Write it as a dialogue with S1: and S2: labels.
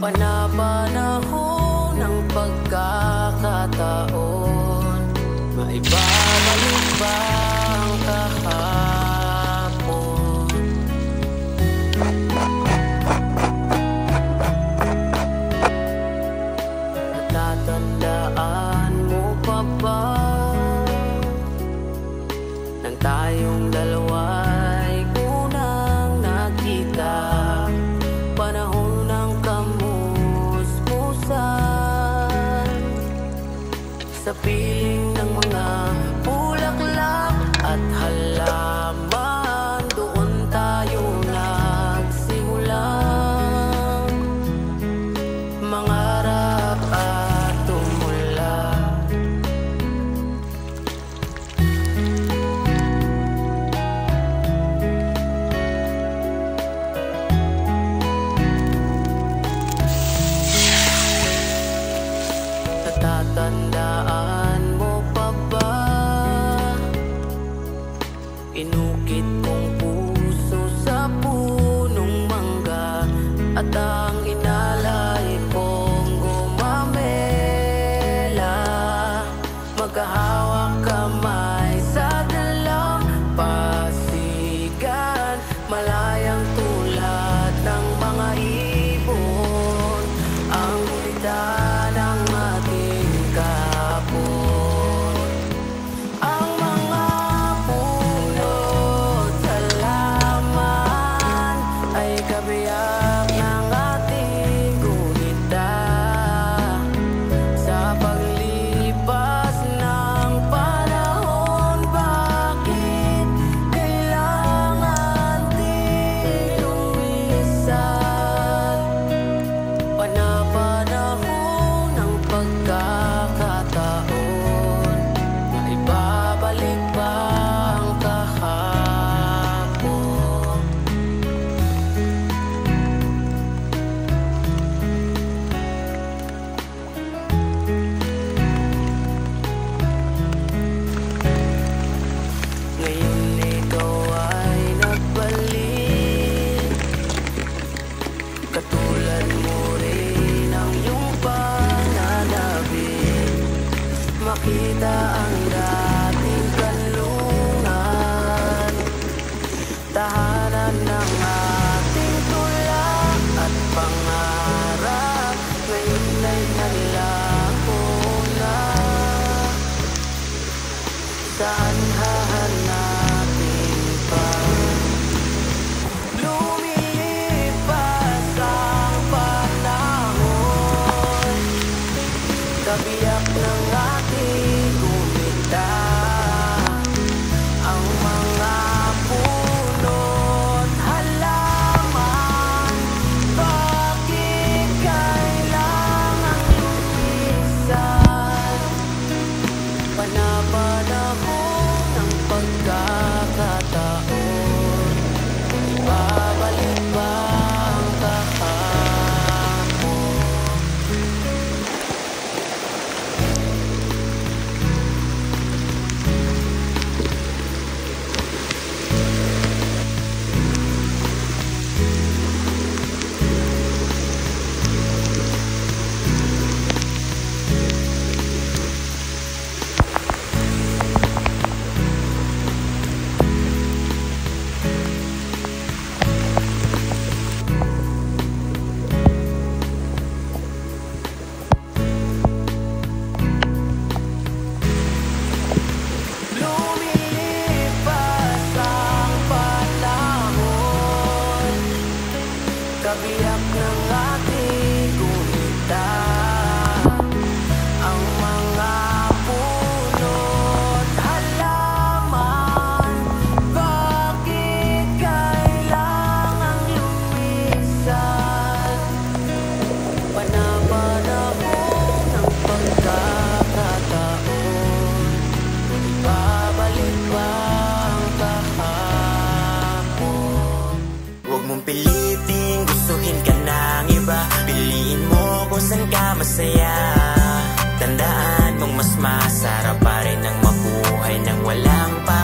S1: Panapanahon ng pagkakataon, maibabalik ba ang kahapon? Natatandaan mo pa ba nang tayong dalawa'y unang nakita? Panahon ng kamusmusan, sa piling ng mga bulaklak at halaman, doon tayo nagsimulang mangarap at tumula. Natatandaan mo pa ba? Inukit kong puso sa punong mangga, at ang inalay kong gumamela. Magkahawak kamay sa dalampasigan, malayang tulad ng mga ibon, ang gulita ng ating kapon. Ang mga punot halaman ay kabiyak ng ating gunita. Sa paglipas ng panahon, bakit kailangan din lumisan? Panapanahon ng pagkakataon, maibabalik ba ang kahapon? Ngayon ikaw ay nagbalik, katulad mo rin ang iyong pananabik. Makita ang dating kanlungan, tahanan ng ating tulak at pangarap. Ngayon ay naglaho na, saan hahanapin pa? Lumipas ang panahon, kabiyak ng ating gumita. Ang mga puno't halaman, bakit kailangang lumisan? Panapanahon ng pagkakataon, ibabalik ba ang kahapon? Lumipas ang panahon, kabiyak ng ating gumita. Ang mga puno't halaman, bakit kailangang lumisan? Panapanahon ng pagkakataon, ibabalik ba ang kahapon? Huwag mong piliting gustuhin ka ng iba, piliin mo kung saan ka masaya. Tandaan mong mas masarap pa rin ang mabuhay nang walang pa